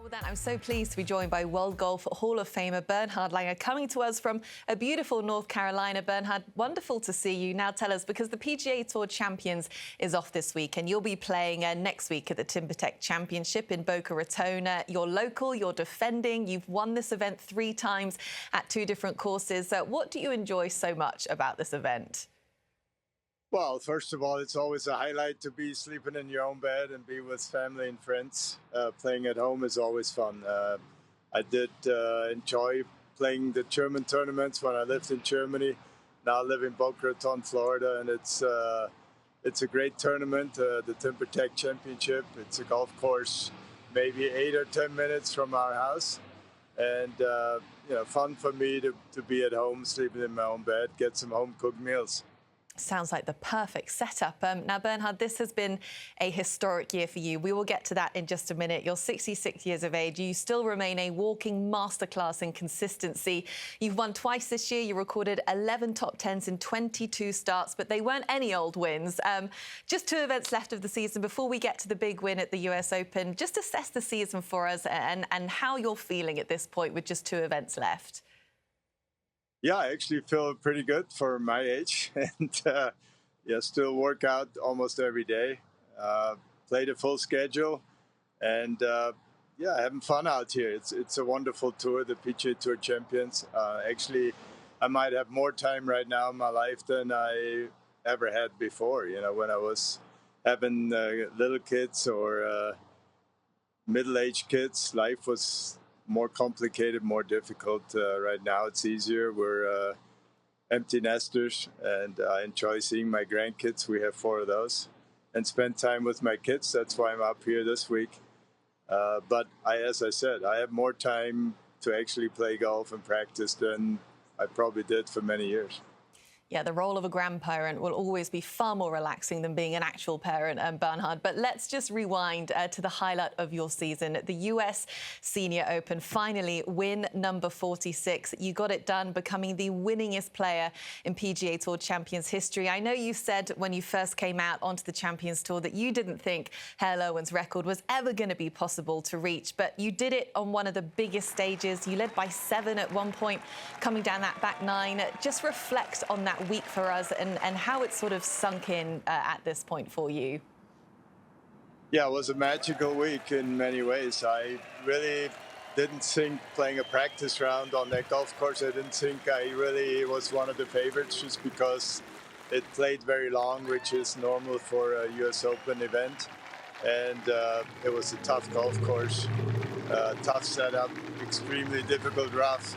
Well, then, I'm so pleased to be joined by World Golf Hall of Famer Bernhard Langer, coming to us from a beautiful North Carolina. Bernhard, wonderful to see you. Now tell us, because the PGA Tour Champions is off this week and you'll be playing next week at the Timbertech Championship in Boca Raton. You're local, you're defending, you've won this event 3 times at 2 different courses. What do you enjoy so much about this event? Well, first of all, it's always a highlight to be sleeping in your own bed and be with family and friends. Playing at home is always fun. I did enjoy playing the German tournaments when I lived in Germany. Now I live in Boca Raton, Florida, and it's a great tournament, the Timbertech Championship. It's a golf course maybe 8 or 10 minutes from our house. And, fun for me to be at home, sleeping in my own bed, get some home-cooked meals. Sounds like the perfect setup. Now, Bernhard, this has been a historic year for you. We will get to that in just a minute. You're 66 years of age. You still remain a walking masterclass in consistency. You've won twice this year. You recorded 11 top 10s in 22 starts, but they weren't any old wins. Just 2 events left of the season. Before we get to the big win at the US Open, just assess the season for us and how you're feeling at this point with just 2 events left. Yeah, I actually feel pretty good for my age, and still work out almost every day. Played a full schedule, and having fun out here. It's a wonderful tour, the PGA Tour Champions. Actually, I might have more time right now in my life than I ever had before. You know, when I was having little kids or middle-aged kids, life was more complicated, more difficult. Right now it's easier. We're empty nesters, and I enjoy seeing my grandkids. We have 4 of those, and spend time with my kids. That's why I'm up here this week. But as I said, I have more time to actually play golf and practice than I probably did for many years. Yeah, the role of a grandparent will always be far more relaxing than being an actual parent, Bernhard. But let's just rewind to the highlight of your season. The US Senior Open, finally win number 46. You got it done, becoming the winningest player in PGA Tour Champions history. I know you said when you first came out onto the Champions Tour that you didn't think Hale Irwin's record was ever going to be possible to reach, but you did it on one of the biggest stages. You led by 7 at one point, coming down that back 9. Just reflect on that week for us and how it sort of sunk in at this point for you. Yeah, it was a magical week in many ways. I really didn't think, playing a practice round on that golf course, I didn't think I really was one of the favorites, just because it played very long, which is normal for a US Open event. And it was a tough golf course, tough setup, extremely difficult rough.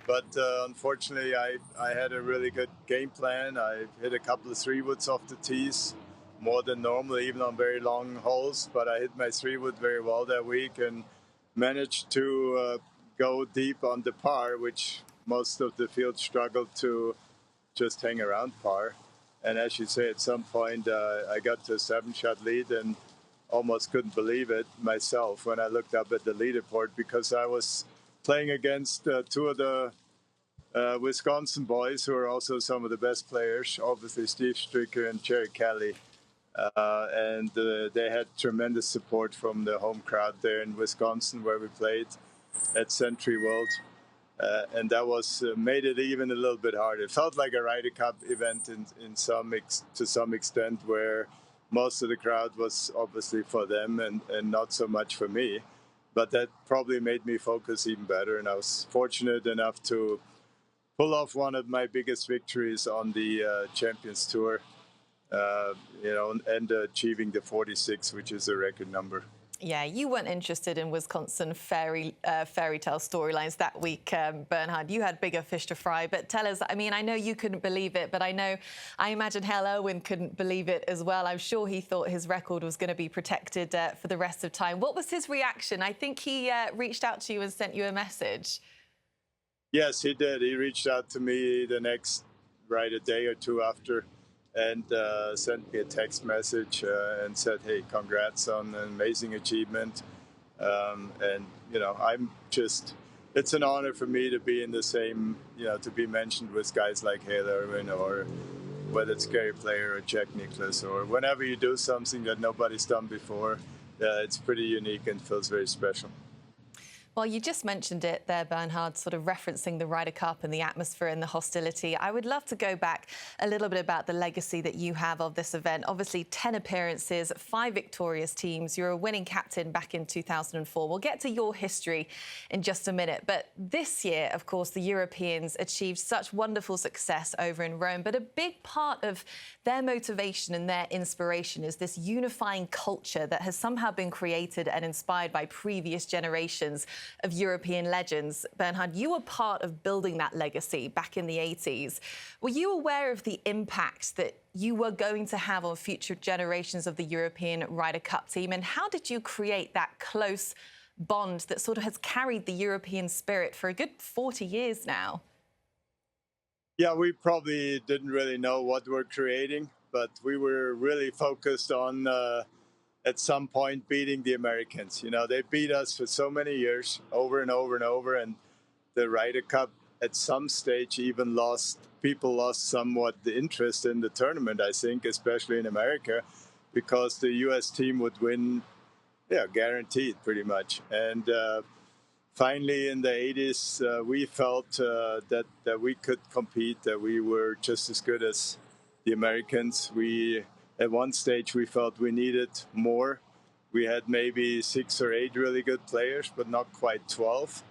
But unfortunately, I had a really good game plan. I hit a couple of 3-woods off the tees, more than normal, even on very long holes. But I hit my 3-wood very well that week and managed to go deep on the par, which most of the field struggled to just hang around par. And as you say, at some point, I got to a 7-shot lead and almost couldn't believe it myself when I looked up at the leaderboard, because I was playing against 2 of the Wisconsin boys, who are also some of the best players, obviously Steve Stricker and Jerry Kelly. And they had tremendous support from the home crowd there in Wisconsin, where we played at Century World. And that was made it even a little bit harder. It felt like a Ryder Cup event to some extent, where most of the crowd was obviously for them and not so much for me. But that probably made me focus even better, and I was fortunate enough to pull off one of my biggest victories on the Champions Tour, and achieving the 46, which is a record number. Yeah, you weren't interested in Wisconsin fairy tale storylines that week, Bernhard. You had bigger fish to fry. But tell us, I mean, I know you couldn't believe it, but I imagine Hale Irwin couldn't believe it as well. I'm sure he thought his record was going to be protected for the rest of time. What was his reaction? I think he reached out to you and sent you a message. Yes, he did. He reached out to me a day or 2 after, and sent me a text message and said, hey, congrats on an amazing achievement. And, it's an honor for me to be in the same, to be mentioned with guys like Hale Irwin, or whether it's Gary Player or Jack Nicklaus, or whenever you do something that nobody's done before, it's pretty unique and feels very special. Well, you just mentioned it there, Bernhard, sort of referencing the Ryder Cup and the atmosphere and the hostility. I would love to go back a little bit about the legacy that you have of this event. Obviously, 10 appearances, 5 victorious teams. You're a winning captain back in 2004. We'll get to your history in just a minute. But this year, of course, the Europeans achieved such wonderful success over in Rome. But a big part of their motivation and their inspiration is this unifying culture that has somehow been created and inspired by previous generations of European legends. Bernhard, you were part of building that legacy back in the 80s. Were you aware of the impact that you were going to have on future generations of the European Ryder Cup team? And how did you create that close bond that sort of has carried the European spirit for a good 40 years now? Yeah, we probably didn't really know what we're creating, but we were really focused on at some point beating the Americans. You know, they beat us for so many years, over and over and over, and the Ryder Cup at some stage even people lost somewhat the interest in the tournament, I think, especially in America, because the U.S. team would win, guaranteed pretty much. And finally, in the 80s, we felt that we could compete, that we were just as good as the Americans. At one stage, we felt we needed more. We had maybe 6 or 8 really good players, but not quite 12.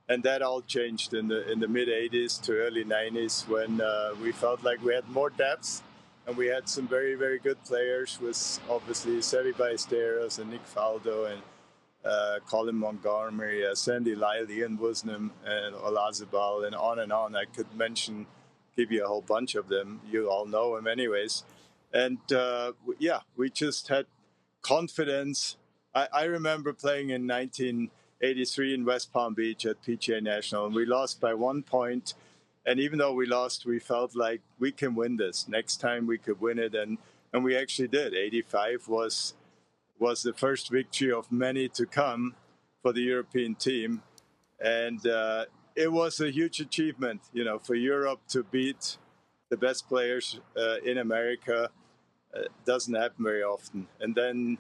And that all changed in the mid-'80s to early '90s when we felt like we had more depth. And we had some very, very good players with obviously Seve Ballesteros and Nick Faldo and Colin Montgomery, Sandy Lyle, Ian Woosnam, and Olazabal, and on. I could give you a whole bunch of them. You all know them anyways. And we just had confidence. I remember playing in 1983 in West Palm Beach at PGA National, and we lost by 1 point. And even though we lost, we felt like we can win this. Next time we could win it, and we actually did. 85 was the first victory of many to come for the European team. And it was a huge achievement, for Europe to beat the best players in America. Doesn't happen very often. And then,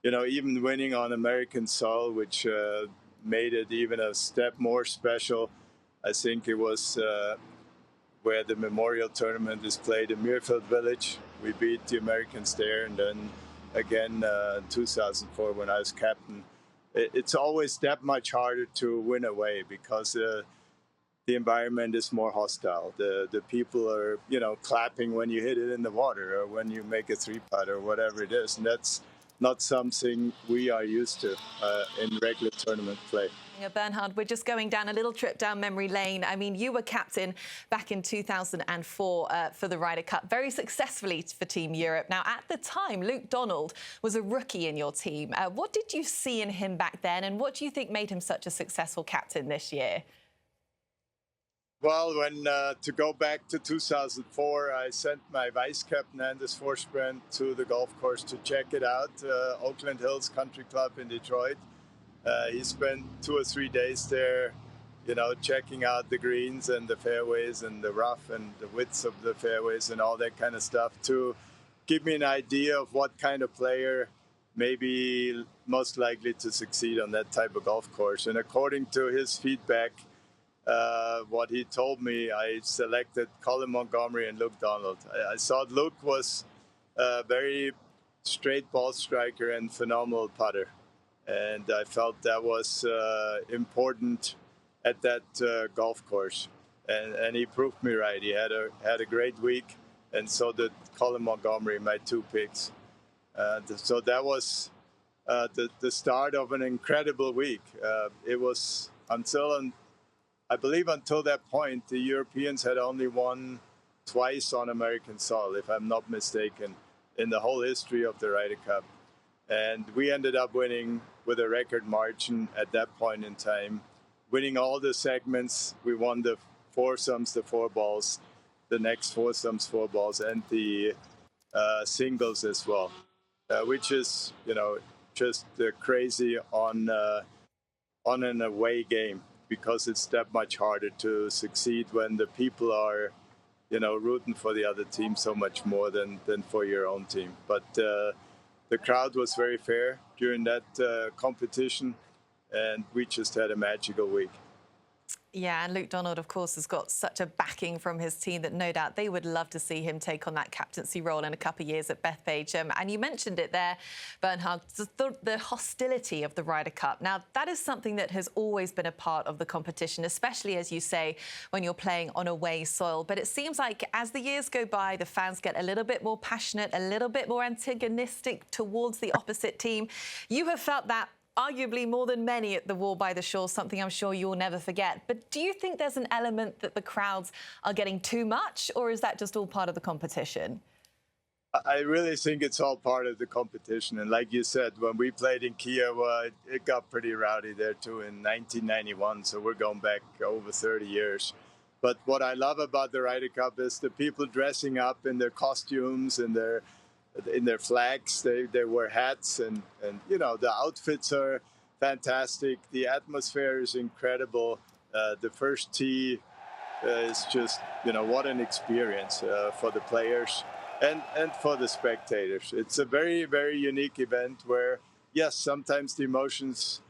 even winning on American soil, which made it even a step more special. I think it was where the Memorial Tournament is played in Muirfield Village. We beat the Americans there, and then again in 2004 when I was captain. It's always that much harder to win away because the environment is more hostile. The people are, clapping when you hit it in the water or when you make a 3-putt or whatever it is. And that's not something we are used to in regular tournament play. Bernhard, we're just going down a little trip down memory lane. I mean, you were captain back in 2004 for the Ryder Cup, very successfully for Team Europe. Now, at the time, Luke Donald was a rookie in your team. What did you see in him back then, and what do you think made him such a successful captain this year? Well, to go back to 2004, I sent my vice captain, Anders Forsbrand, to the golf course to check it out, Oakland Hills Country Club in Detroit. He spent 2 or 3 days there, checking out the greens and the fairways and the rough and the widths of the fairways and all that kind of stuff to give me an idea of what kind of player may be most likely to succeed on that type of golf course. And according to his feedback, what he told me, I selected Colin Montgomery and Luke Donald. I thought Luke was a very straight ball striker and phenomenal putter. And I felt that was important at that golf course. And he proved me right. He had a great week, and so did Colin Montgomery, my 2 picks. So that was the start of an incredible week. It was I believe until that point, the Europeans had only won twice on American soil, if I'm not mistaken, in the whole history of the Ryder Cup. And we ended up winning with a record margin at that point in time, winning all the segments. We won the foursomes, the 4 balls, the next foursomes, 4 balls, and the singles as well, which is, just crazy on an away game, because it's that much harder to succeed when the people are, rooting for the other team so much more than for your own team. But the crowd was very fair during that competition, and we just had a magical week. Yeah, and Luke Donald, of course, has got such a backing from his team that no doubt they would love to see him take on that captaincy role in a couple of years at Bethpage. And you mentioned it there, Bernhard, the hostility of the Ryder Cup. Now, that is something that has always been a part of the competition, especially, as you say, when you're playing on away soil. But it seems like as the years go by, the fans get a little bit more passionate, a little bit more antagonistic towards the opposite team. You have felt that arguably more than many at the Wall by the Shore, something I'm sure you'll never forget. But do you think there's an element that the crowds are getting too much, or is that just all part of the competition? I really think it's all part of the competition. And like you said, when we played in Kiowa, it got pretty rowdy there too in 1991. So we're going back over 30 years. But what I love about the Ryder Cup is the people dressing up in their costumes and in their flags. They wear hats, and you know, the outfits are fantastic. The atmosphere is incredible. The first tee is just, you know, what an experience for the players and for the spectators. It's a very, very unique event where, yes, sometimes the emotions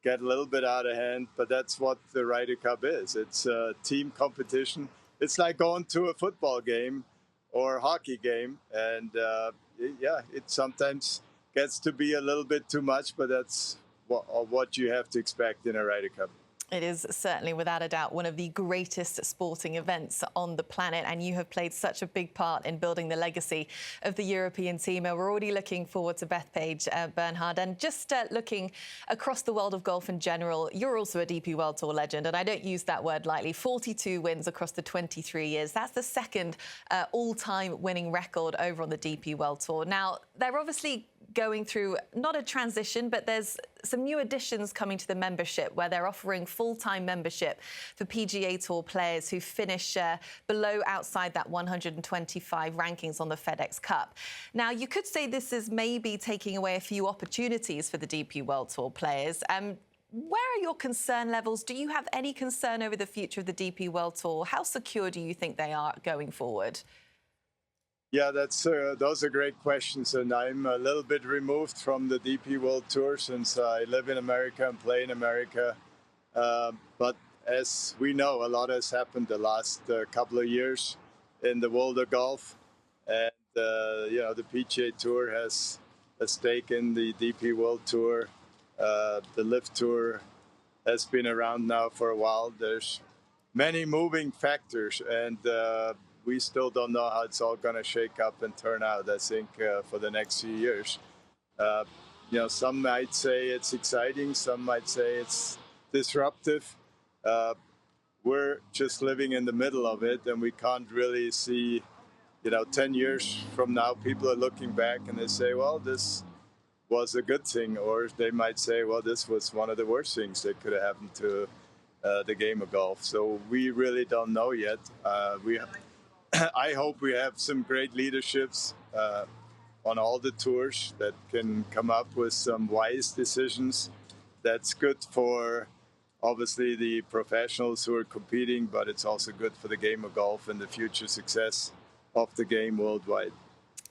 get a little bit out of hand, but that's what the Ryder Cup is. It's a team competition. It's like going to a football game or a hockey game, and yeah, it sometimes gets to be a little bit too much, but that's what you have to expect in a Ryder Cup. It is certainly, without a doubt, one of the greatest sporting events on the planet, and you have played such a big part in building the legacy of the European team. And we're already looking forward to Bethpage, Bernhard. And just looking across the world of golf in general, you're also a DP World Tour legend, and I don't use that word lightly. 42 wins across the 23 years. That's the second all-time winning record over on the DP World Tour. Now, they're obviously going through not a transition, but there's some new additions coming to the membership where they're offering full-time membership for PGA Tour players who finish below outside that 125 rankings on the FedEx Cup. Now, you could say this is maybe taking away a few opportunities for the DP World Tour players. Where are your concern levels? Do you have any concern over the future of the DP World Tour? How secure do you think they are going forward? Yeah, those are great questions, and I'm a little bit removed from the DP World Tour since I live in America and play in America. But as we know, a lot has happened the last couple of years in the world of golf, and you know, the PGA Tour has a stake in the DP World Tour. The LIV Tour has been around now for a while. There's many moving factors, and we still don't know how it's all going to shake up and turn out, I think, for the next few years. You know, some might say it's exciting, some might say it's disruptive. We're just living in the middle of it, and we can't really see, you know, 10 years from now, people are looking back and they say, well, this was a good thing, or they might say, well, this was one of the worst things that could have happened to the game of golf. So we really don't know yet. I hope we have some great leaderships on all the tours that can come up with some wise decisions. That's good for, obviously, the professionals who are competing, but it's also good for the game of golf and the future success of the game worldwide.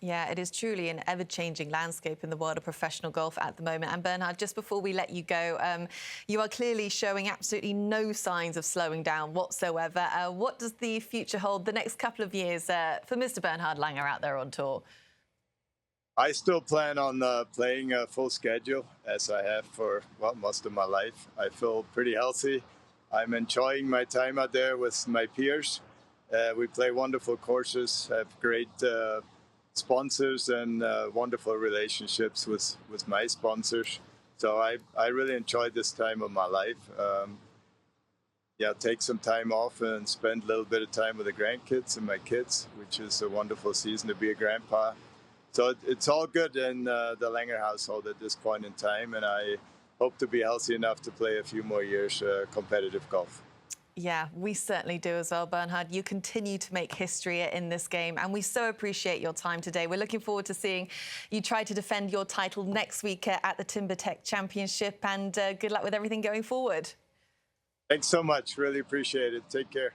Yeah, it is truly an ever-changing landscape in the world of professional golf at the moment. And Bernhard, just before we let you go, you are clearly showing absolutely no signs of slowing down whatsoever. What does the future hold the next couple of years for Mr. Bernhard Langer out there on tour? I still plan on playing a full schedule, as I have for, well, most of my life. I feel pretty healthy. I'm enjoying my time out there with my peers. We play wonderful courses, have great sponsors and wonderful relationships with my sponsors. So I really enjoyed this time of my life. Yeah, take some time off and spend a little bit of time with the grandkids and my kids, which is a wonderful season to be a grandpa. So it's all good in the Langer household at this point in time, and I hope to be healthy enough to play a few more years competitive golf. Yeah, we certainly do as well, Bernhard. You continue to make history in this game, and we so appreciate your time today. We're looking forward to seeing you try to defend your title next week at the Timbertech Championship, and good luck with everything going forward. Thanks so much. Really appreciate it. Take care.